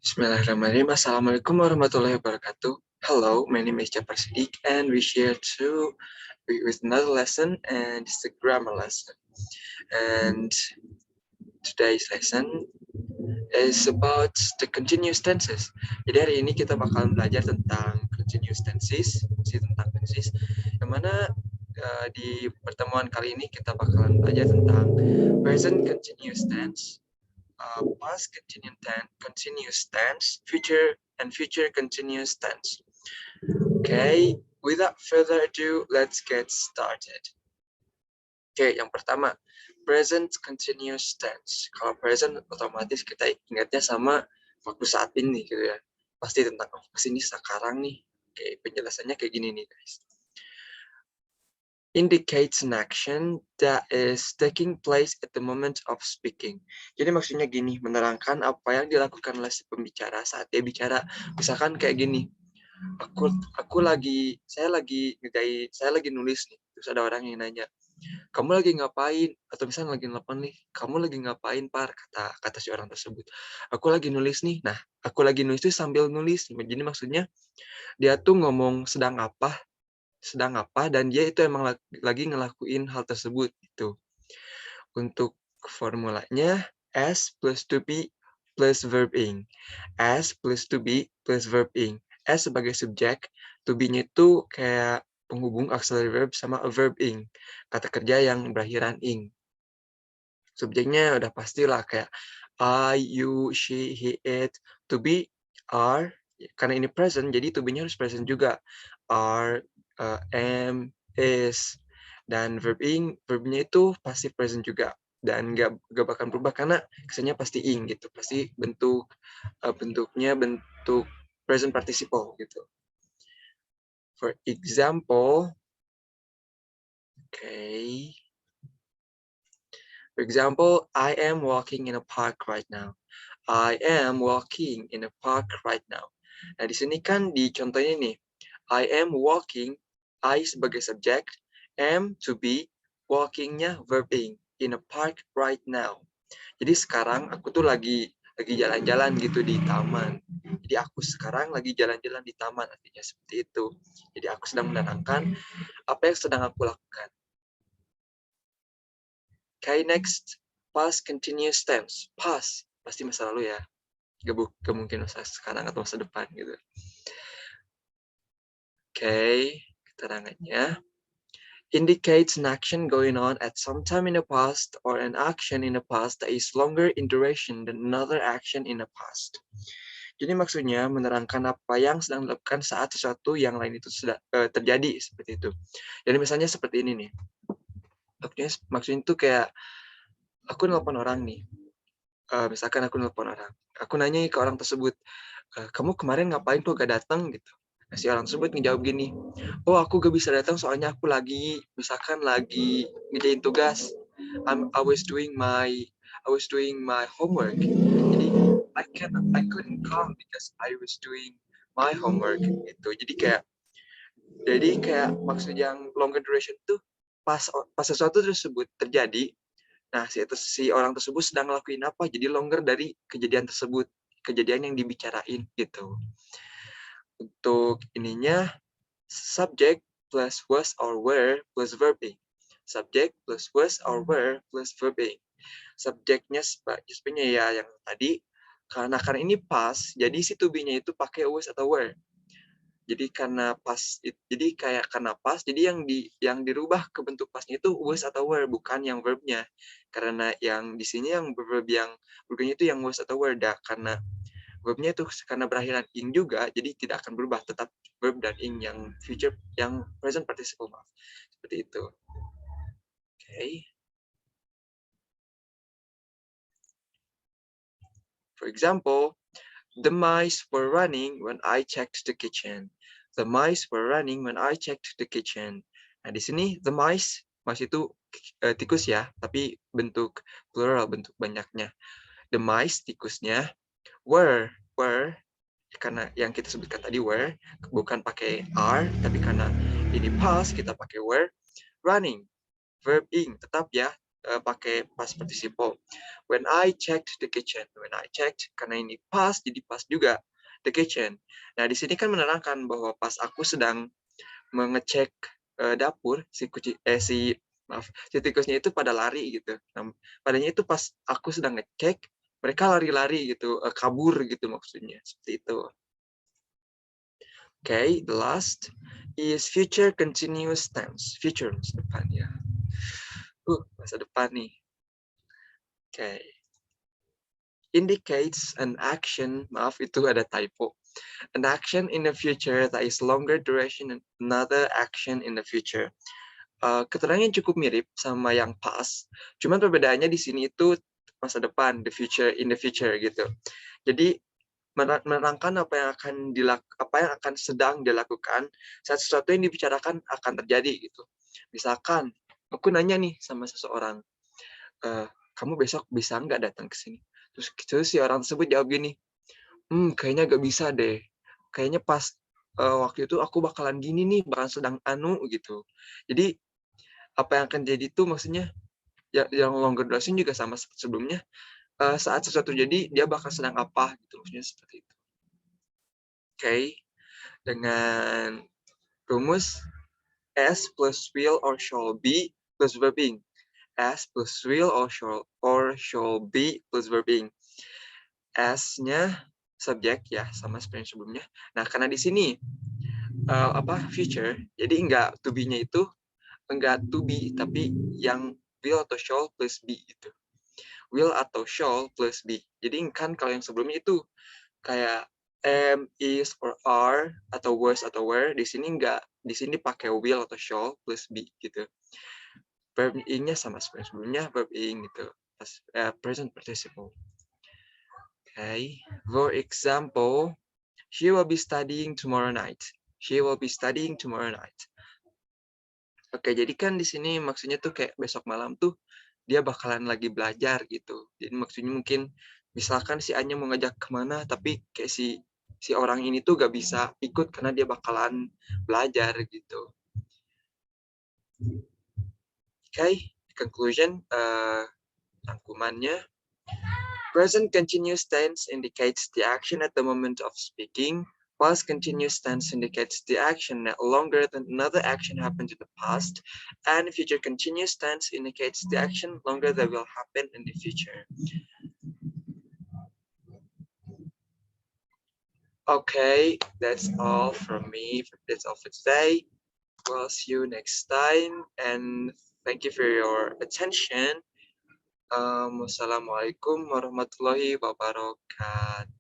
Bismillahirrahmanirrahim. Assalamualaikum warahmatullahi wabarakatuh. Hello, my name is Jafar Siddiq and we share with another lesson, and it's a grammar lesson. And today's lesson is about the continuous tenses. Jadi hari ini kita bakalan belajar tentang continuous tenses, tentang tenses. Yang mana di pertemuan kali ini kita bakalan belajar tentang present continuous tense, past continuous tense, future continuous tense. Okay, without further ado, let's get started. Oke, yang pertama, present continuous tense. Kalau present, otomatis kita ingatnya sama waktu saat ini, gitu ya. Pasti tentang ini sekarang nih. Oke, penjelasannya kayak gini nih, guys. Indicates an action that is taking place at the moment of speaking. Jadi maksudnya gini, menerangkan apa yang dilakukan oleh si pembicara saat dia bicara. Misalkan kayak gini, saya lagi nulis nih, terus ada orang yang nanya, kamu lagi ngapain? Atau misalnya lagi nelfon nih, kamu lagi ngapain, Par? Kata si orang tersebut. Aku lagi nulis nih. Nah, aku lagi nulis itu sambil nulis. Jadi maksudnya dia tuh ngomong sedang apa, dan dia itu emang lagi ngelakuin hal tersebut gitu. Untuk formulanya S plus to be plus verb ing. S plus to be plus verb ing. S sebagai subjek, to be-nya itu kayak penghubung auxiliary verb sama a verb ing, kata kerja yang berakhiran ing. Subjeknya udah pastilah kayak I, you, she, he, it. To be, are, karena ini present, jadi to be-nya harus present juga. Are, am, is. Dan verb-nya itu pasti present juga. Dan nggak bakal berubah karena kesannya pasti ing gitu. Pasti bentuknya bentuk present participle gitu. For example, okay. For example, I am walking in a park right now. I am walking in a park right now. Nah, di sini kan di contohnya nih, I am walking, I sebagai subjek, am to be, walking-nya verb ing, in a park right now. Jadi sekarang aku tuh lagi jalan-jalan gitu di taman. Jadi aku sekarang lagi jalan-jalan di taman, artinya seperti itu. Jadi aku sedang menerangkan apa yang sedang aku lakukan. Okay, next, past continuous tense. Past, pasti masa lalu ya. Gak mungkin masa sekarang atau masa depan gitu. Okay, keterangannya. Indicates an action going on at some time in the past or an action in the past that is longer in duration than another action in the past. Jadi maksudnya menerangkan apa yang sedang dilakukan saat sesuatu yang lain itu sudah terjadi, seperti itu. Jadi misalnya seperti ini nih. Maksudnya itu kayak aku nelpon orang nih. Misalkan aku nelpon orang. Aku nanya ke orang tersebut, kamu kemarin ngapain kok gak datang gitu. Nah, si orang tersebut ngejawab gini, oh aku gak bisa datang soalnya aku lagi ngerjain tugas. I was doing my homework. Jadi I couldn't come because I was doing my homework gitu. Jadi kayak maksud yang longer duration tuh pas sesuatu tersebut terjadi. Nah, si orang tersebut sedang ngelakuin apa? Jadi longer dari kejadian tersebut, kejadian yang dibicarain gitu. Untuk ininya, subject plus was or were plus verb ing. Subject plus was or were plus verb ing. Subjeknya sebenarnya ya yang tadi, karena ini pas, jadi si to be-nya itu pakai was atau were. Jadi karena pas, jadi yang dirubah ke bentuk pasnya itu was atau were, bukan yang verbnya. Karena yang di sini yang verbnya itu yang was atau were, karena verbnya itu karena berakhiran ing juga, jadi tidak akan berubah, tetap verb dan ing yang future, yang present participle, maaf. Seperti itu. Okay. For example, the mice were running when I checked the kitchen. The mice were running when I checked the kitchen. Nah, di sini the mice itu tikus ya, tapi bentuk plural, bentuk banyaknya. The mice, tikusnya, were, karena yang kita sebutkan tadi were, bukan pakai are, tapi karena ini past, kita pakai were, running, verb ing, tetap ya, pakai past participle. When I checked the kitchen. When I checked, karena ini past, jadi past juga the kitchen. Nah, di sini kan menerangkan bahwa pas aku sedang mengecek dapur, si tikusnya itu pada lari gitu. Nah, padanya itu pas aku sedang ngecek, mereka lari-lari gitu, kabur gitu maksudnya, seperti itu. Okay, the last is future continuous tense. Future masa depan ya. Masa depan nih. Okay. Indicates an action, maaf itu ada typo. An action in the future that is longer duration than another action in the future. Keterangannya cukup mirip sama yang past, cuman perbedaannya di sini itu masa depan, the future, in the future gitu. Jadi menerangkan apa yang akan sedang dilakukan saat sesuatu yang dibicarakan akan terjadi gitu. Misalkan aku nanya nih sama seseorang, kamu besok bisa nggak datang ke sini? Terus si orang tersebut jawab gini, kayaknya nggak bisa deh. Kayaknya pas waktu itu aku bakalan gini nih, bakalan sedang anu gitu. Jadi apa yang akan jadi itu maksudnya yang longer duration juga sama seperti sebelumnya. Saat sesuatu jadi dia bakal sedang apa gitu, maksudnya seperti itu. Okay. Dengan rumus S plus will or shall be plus verbing. S plus will or shall be plus verbing. S-nya subjek ya, sama seperti yang sebelumnya. Nah, karena di sini future, jadi enggak to be-nya itu enggak to be, tapi yang will atau shall plus be gitu. Will atau shall plus be. Jadi kan kalau yang sebelumnya itu kayak am, is, or are, atau was atau were, di sini enggak. Di sini pakai will atau shall plus be gitu. Verb ing-nya sama seperti sebelumnya, verb ing gitu. Present participle. Okay. For example, she will be studying tomorrow night. She will be studying tomorrow night. Oke, jadi kan di sini maksudnya tuh kayak besok malam tuh dia bakalan lagi belajar gitu. Jadi maksudnya mungkin misalkan si Anya mau ngajak kemana, tapi kayak si orang ini tuh gak bisa ikut karena dia bakalan belajar gitu. Okay, conclusion, rangkumannya. Present continuous tense indicates the action at the moment of speaking. Past continuous tense indicates the action that longer than another action happened in the past. And future continuous tense indicates the action longer that will happen in the future. Okay, that's all from me. That's all for today. We'll see you next time. And thank you for your attention. Wassalamualaikum warahmatullahi wabarakatuh.